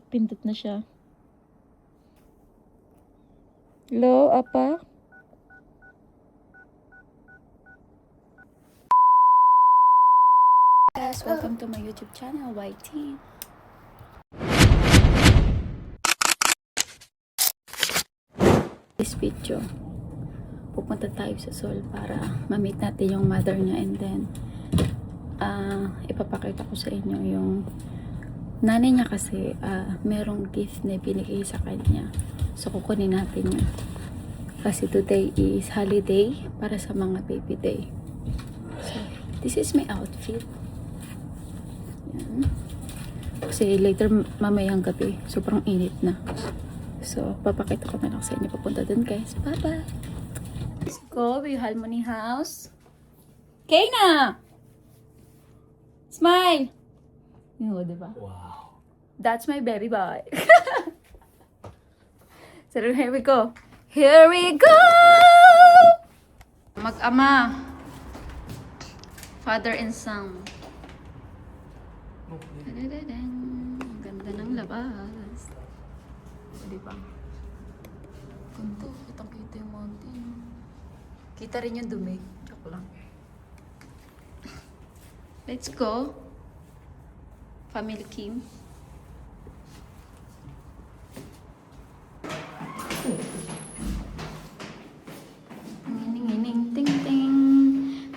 Pindot na siya. Hello, apa? Guys, welcome to my YouTube channel, YT. This video, pupunta tayo sa Seoul para ma-meet natin yung mother niya, and then ipapakita ko sa inyo yung nanay niya kasi merong gift na binigay sa kanya. So kukunin natin yun. Kasi today is holiday para sa mga baby day. So this is my outfit. Yan. Kasi later mamayang gabi, sobrang init na. So papakita ko na lang sa inyo papunta dun, guys. Bye bye. Let's go to Harmony House. Kayna! Smile! Yun, diba? Wow. That's my baby boy. So here we go. Here we go! Mag-ama. Father and son. Dadadadang. Ang ganda ng labas. Diba? Ganda. Kitang-kita yung mountain. Kita rin yung dumi. Joke lang. Let's go. Family Kim. Tingining ting ting.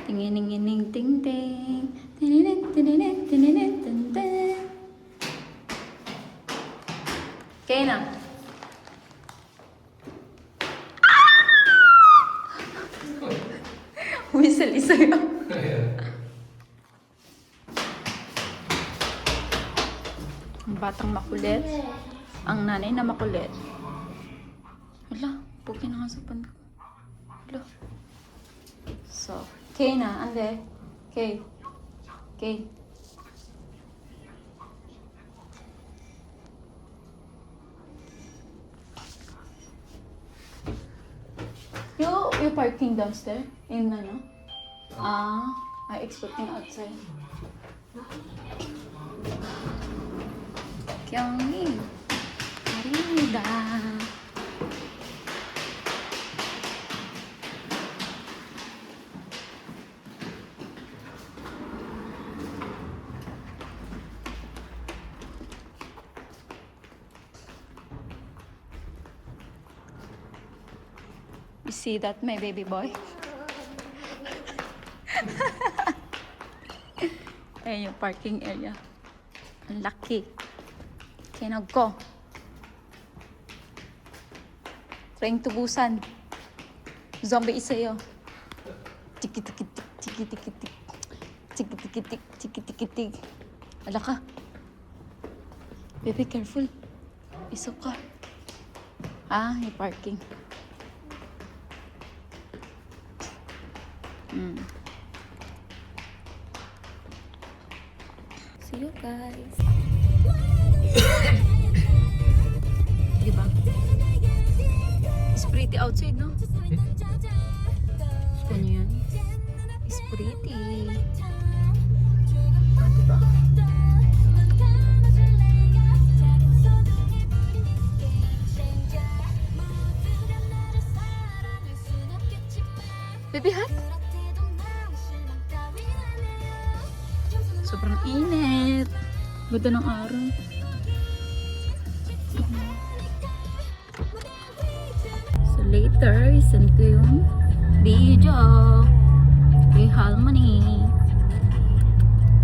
Tingining ting ting. Tininin tininin tininin tin tin. Okay na. Whistle isa yun. Ang batang makulit. Ang nanay na makulit. Wala, puki na nga sa pan ko. Wala. So, Kay na, ande. Kay. Kay. You parking downstairs? In ano? I expecting outside. Kyungmi. Arida. You see that, my baby boy? Ayan yung parking area. Ang laki. Okay, now go. Trying tubusan. Zombie isa yun. Tiki-tiki-tik, tiki-tiki-tik. Tiki-tiki-tik, tiki-tiki-tik. Ala ka. Baby, careful. Isok ka. Yung parking. See you guys. Diba? It's pretty outside, no? Gusto niyo yan? It's pretty. Diba? Baby hot? Sobrang init. Ganda ng araw. So later, send ko yung video kay Harmony.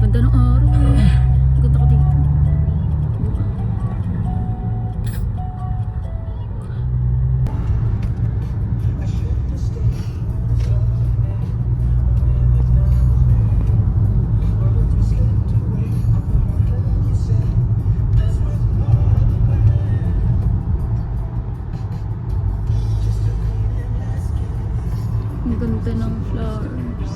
Ganda ng araw. Ganda ko dito. Ang ganda ng flowers.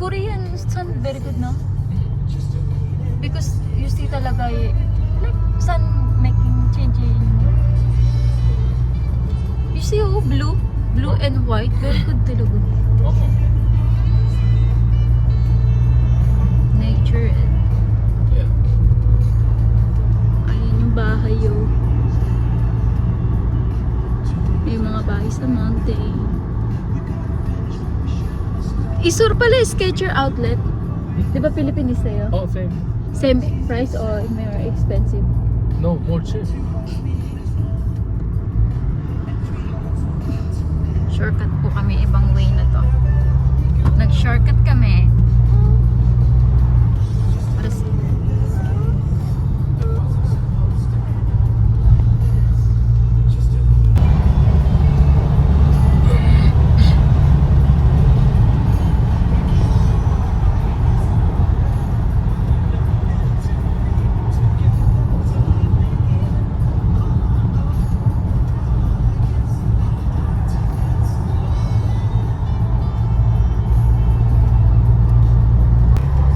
Korean sun very good, no? Because you see talaga like sun making changing and white. Very good talaga. Oo. Nature. Yeah. Ayun yung bahay yun. May mga bahay sa mountain. Isur pala Skechers outlet. Di ba Philippines sa'yo? Oh, same. Same price or more expensive? No, more cheap. Shortcut po kami, ibang way na to. Nag-shortcut kami. Para sa...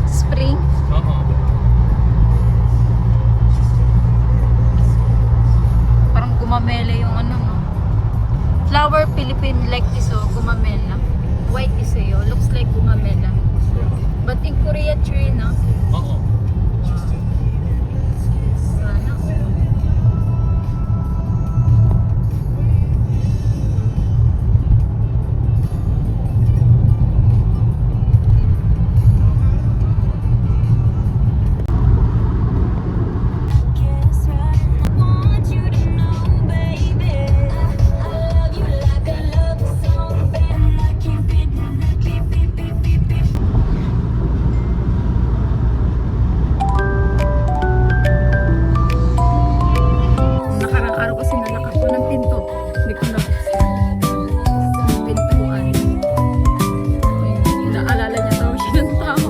Spring. Oo. Parang gumamela yung ano mo. Flower Philippine like this oh, gumamela. White is sa'yo, looks like gumamela. But in Korea tree na. Oo. Sana. Nakarang araw kasi nalak ako ng pinto. Hindi ko nabuksan. Yung pintuan. Ayun, naalala niya daw siya ng tao.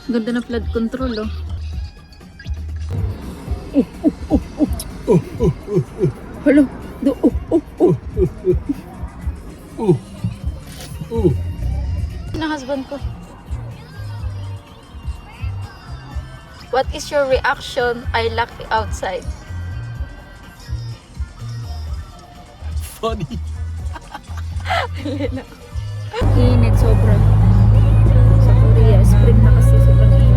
Ganda ng flood control oh. Hello. Do na husband ko. What is your reaction? I lock outside. Funny. Init sobra. Sa Korea, spring na kasi sobrang init.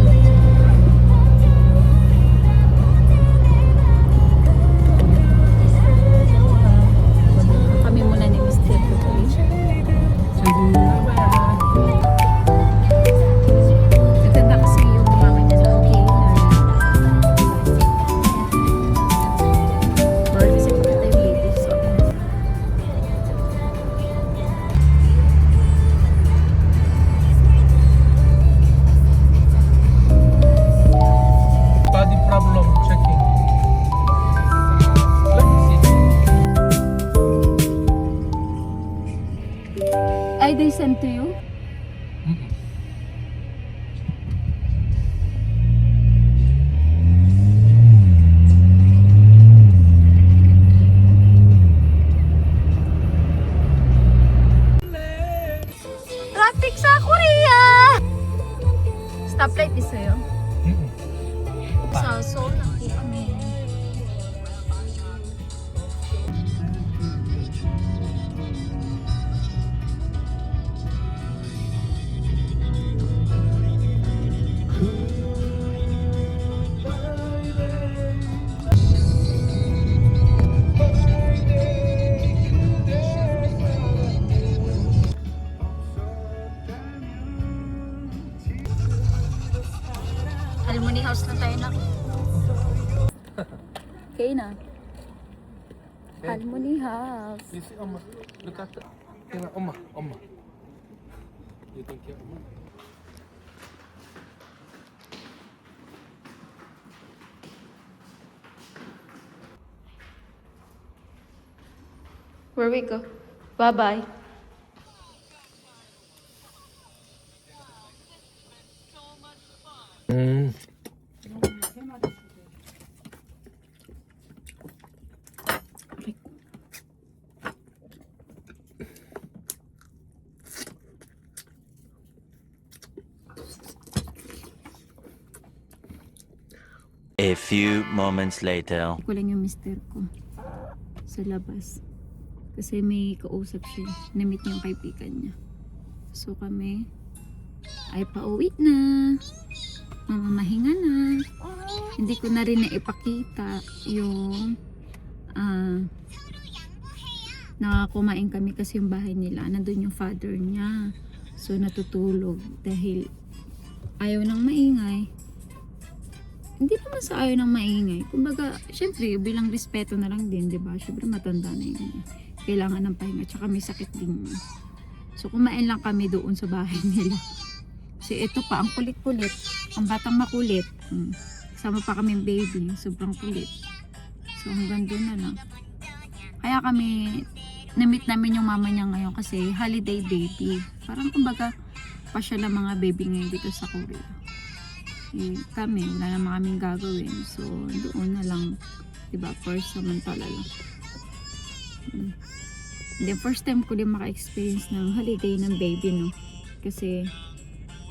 Kami muna ni Mr. Tutoy. Nagtanda kasi yung mama niya sa okay na. Or kasi pagkata yung baby. So, Body problem checking. Let me see. ay, they sent to you? Mm-mm. Traffic sa Korea! Stoplight is sa'yo? Mm-mm. Sa Seoul na po kami. Halmoni House na tayo na. Okay na. Halmoni House. You see, Oma. Look at that. Oma. Oma. You think you're Oma? Where we go? Bye-bye. A few moments later. Ko lang yung mister ko sa labas. Kasi may kausap siya. Na-meet niya yung kaibigan niya. So kami ay pauwi na. Mamamahinga na. Hindi ko na rin naipakita yung kumain kami kasi yung bahay nila. Nandun yung father niya. So natutulog dahil ayaw nang maingay. Hindi naman sa ayaw ng maingay. Kumbaga, syempre, bilang respeto na lang din, di ba? Syempre, matanda na yun. Kailangan ng pahinga. Tsaka may sakit din. So, kumain lang kami doon sa bahay nila. Kasi ito pa, ang kulit-kulit. Ang batang makulit. Kasama pa kami baby. Sobrang kulit. So, hanggang doon na lang. Kaya kami, na-meet namin yung mama niya ngayon kasi holiday baby. Parang kumbaga, pa siya lang mga baby ngayon dito sa Korea. Kami, wala naman kaming gagawin. So, doon na lang, diba, first samantala lang. Then, first time ko din maka-experience ng holiday ng baby, no? Kasi,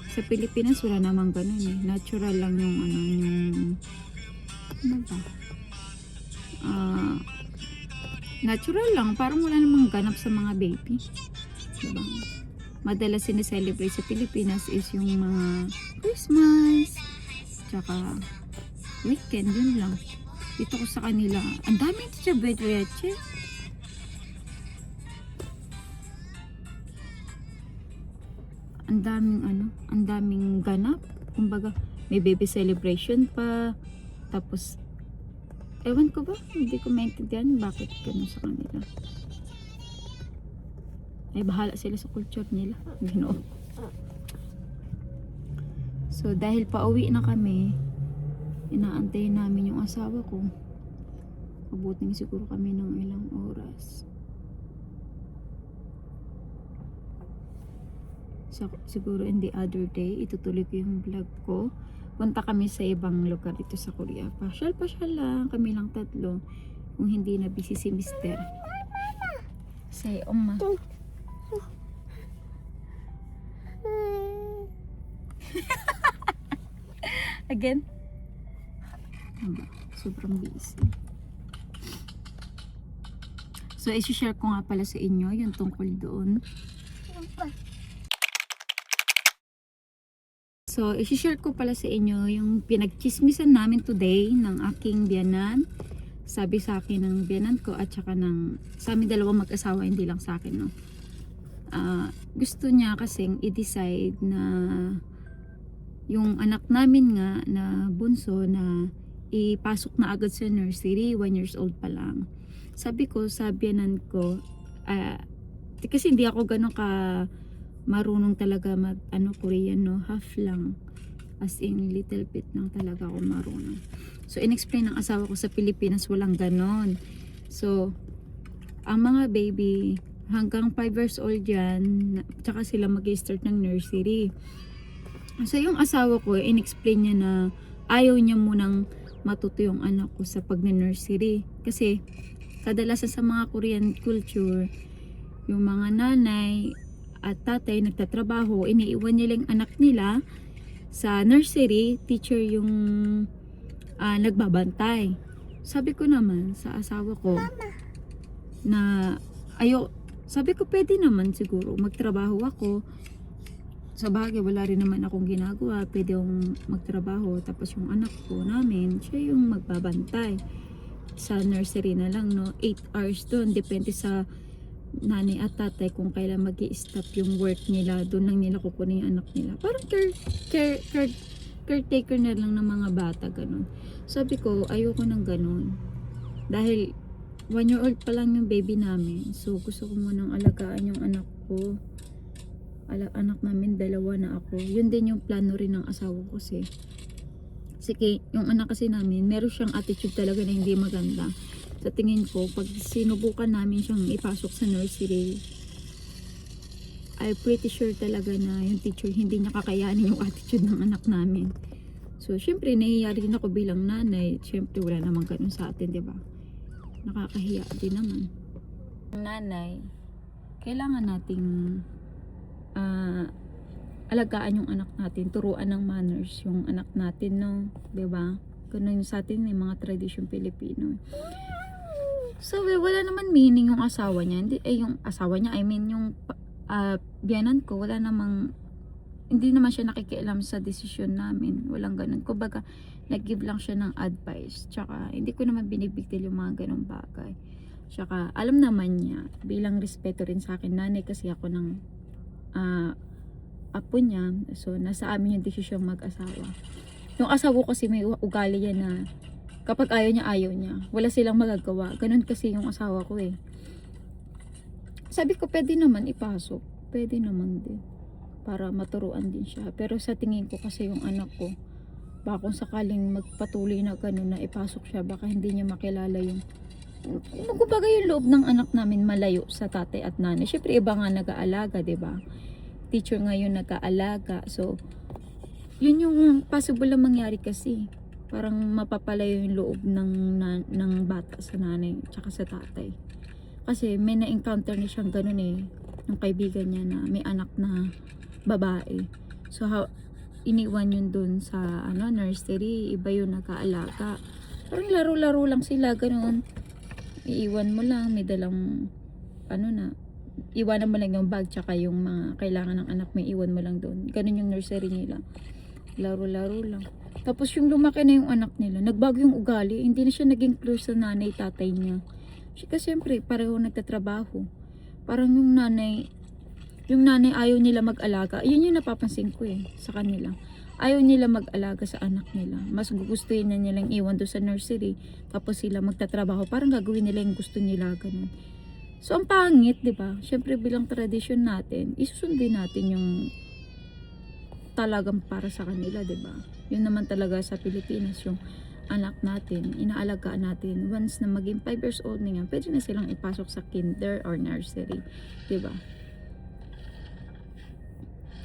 sa Pilipinas, wala namang ganun, eh. Natural lang yung, ano ba? Natural lang, parang wala namang ganap sa mga baby. Diba? Madalas sineselebrate sa Pilipinas is yung mga Christmas, tsaka weekend, yun lang. Dito ko sa kanila, ang daming tiyabedreche. Ang daming ganap. Kumbaga, may baby celebration pa. Tapos, ewan ko ba, hindi ko maintindihan bakit ganun sa kanila. Ay, bahala sila sa culture nila. Ginoo. So, dahil pauwi na kami, inaantayin namin yung asawa ko. Abutin siguro kami ng ilang oras. So, siguro in the other day, itutuloy ko yung vlog ko. Punta kami sa ibang lugar dito sa Korea. Pasyal lang. Kami lang tatlo. Kung hindi na busy si Mister. Say, Oma. Again? Sobrang busy. So, isi-share ko nga pala sa inyo yung tungkol doon. So, isi-share ko pala sa inyo yung pinagchismisan namin today ng aking biyanan. Sabi sa akin ng biyanan ko at saka sa amin dalawang mag-asawa, hindi lang sa akin, no. Gusto niya kasing i-decide na yung anak namin nga na bunso na ipasok na agad sa nursery, 1 years old pa lang. Sabi ko sa biyanan ko, kasi hindi ako gano'n ka marunong talaga mag Korean, no, half lang, as in little bit lang talaga ako marunong. So in-explain ng asawa ko sa Pilipinas walang ganon. So ang mga baby hanggang 5 years old yan, tsaka sila mag-start ng nursery. So yung asawa ko, in-explain niya na ayaw niya munang matuto yung anak ko sa pag-nursery. Kasi kadalasan sa mga Korean culture, yung mga nanay at tatay nagtatrabaho, iniiwan nila yung anak nila sa nursery, teacher yung nagbabantay. Sabi ko naman sa asawa ko na sabi ko pwede naman siguro magtrabaho ako. Sa bagay wala rin naman akong ginagawa, pwede akong magtrabaho, tapos yung anak ko namin, siya yung magbabantay sa nursery na lang, no. 8 hours doon, depende sa nanay at tatay kung kailan mag-i-stop yung work nila, doon lang nila kukunin yung anak nila. Parang caretaker na lang ng mga bata, ganun. Sabi ko, ayoko ng ganun. Dahil 1 year old pa lang yung baby namin. So, gusto ko munang alagaan yung anak ko. Anak namin, 2 na ako. Yun din yung plano rin ng asawa ko kasi. Sige, yung anak kasi namin, meron siyang attitude talaga na hindi maganda. Sa tingin ko, pag sinubukan namin siyang ipasok sa nursery, I'm pretty sure talaga na yung teacher hindi niya kakayanin yung attitude ng anak namin. So, syempre, nahihiya rin ako bilang nanay. Syempre, wala namang ganun sa atin, di ba? Nakakahiya din naman. Nanay, kailangan nating alagaan yung anak natin, turuan ng manners yung anak natin, no? Di ba? Ganun yung sa atin, yung mga tradisyon Pilipino. So, wala naman meaning yung asawa niya. Hindi, yung asawa niya, I mean, yung biyanan ko, wala namang, hindi naman siya nakikialam sa desisyon namin. Walang ganun. Kumbaga, nag-give lang siya ng advice. Tsaka, hindi ko naman binibigtil yung mga ganung bagay. Tsaka, alam naman niya, bilang respeto rin sa akin, nanay kasi ako ng apo niya. So, nasa amin yung desisyon mag-asawa. Yung asawa ko kasi may ugali yan na kapag ayaw niya. Wala silang magagawa. Ganun kasi yung asawa ko eh. Sabi ko, pwede naman ipasok. Pwede naman din. Para maturuan din siya. Pero sa tingin ko kasi yung anak ko, baka kung sakaling magpatuloy na ganun na ipasok siya, baka hindi niya makilala yung kumbaga yung loob ng anak namin malayo sa tatay at nanay. Syempre iba nga nag-aalaga, 'di ba? Teacher ngayon nag-aalaga. So yun yung possible na mangyari kasi. Parang mapapalayo yung loob ng bata sa nanay tsaka sa tatay. Kasi may na-encounter na siyang ganun eh. Yung kaibigan niya na may anak na babae. So iniwan yun dun sa nursery. Iba yung nag-aalaga. Parang laro-laro lang sila ganun. Iiwan mo lang, may dalang iwanan mo lang yung bag tsaka yung mga kailangan ng anak mo, iwan mo lang doon. Ganun yung nursery nila. Laro-laro lang. Tapos yung lumaki na yung anak nila, nagbago yung ugali, hindi na siya naging close sa nanay, tatay niya. Kasi siyempre, pareho nagtatrabaho. Parang yung nanay ayaw nila mag-alaga. Yun yung napapansin ko sa kanila. Ayaw nila mag-alaga sa anak nila. Mas gugustuhin na nilang iwan doon sa nursery. Tapos sila magtatrabaho. Parang gagawin nila yung gusto nila. Ganun. So, ang pangit, di ba? Siyempre, bilang tradisyon natin, isusundin natin yung talagang para sa kanila, di ba? Yun naman talaga sa Pilipinas, yung anak natin, inaalagaan natin. Once na maging 5 years old na yan, pwede na silang ipasok sa kinder or nursery. Di ba?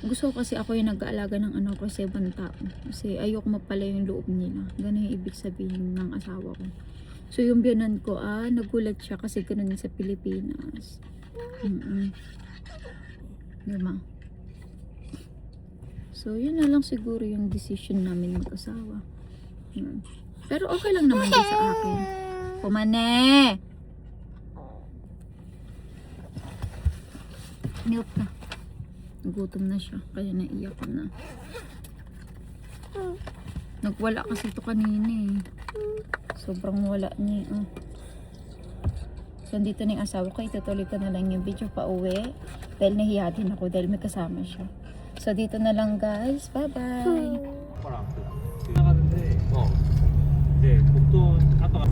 Gusto ko kasi ako yung nag-aalaga ng anak ko sa ibang tao. Kasi ayoko mapala yung loob nila. Ganun yung ibig sabihin ng asawa ko. So yung biyanan ko, nagulat siya kasi ganun sa Pilipinas. Diba? So yun na lang siguro yung decision namin mag-asawa. Pero okay lang naman din sa akin. Kumane! Milk na. Nagutom na siya, kaya naiyak na. Nagwala kasi ito kanina eh. Sobrang wala niya. So, dito na yung asawa ko. Itutuloy ko na lang yung video pa uwi. Dahil nahiya din ako dahil may kasama siya. So, dito na lang guys. Bye-bye! 나가는데 이제 복도 아빠가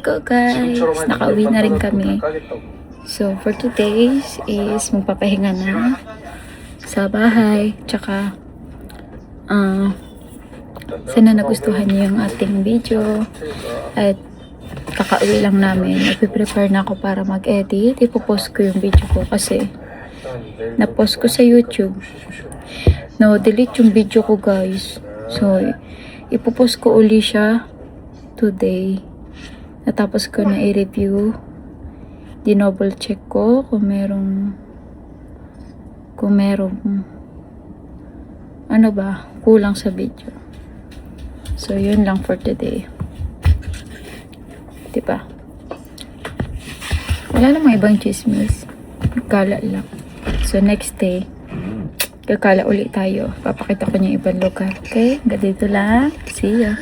Ikaw guys, nakauwi na rin kami. So, for today's is magpapahinga na sa bahay. Tsaka, sana nagustuhan niyo yung ating video. At kakauwi lang namin. Nagpe-prepare na ako para mag-edit. Ipopost ko yung video ko kasi na-post ko sa YouTube. No-delete yung video ko guys. So, ipopost ko uli siya today. Natapos ko na i-review. Dinouble check ko kung merong kulang sa video. So, yun lang for today. Diba? Wala namang ibang chismis. Kala lang. So, next day, kakala ulit tayo. Papakita ko niya ibang lugar. Okay? Hanggang dito lang. See ya.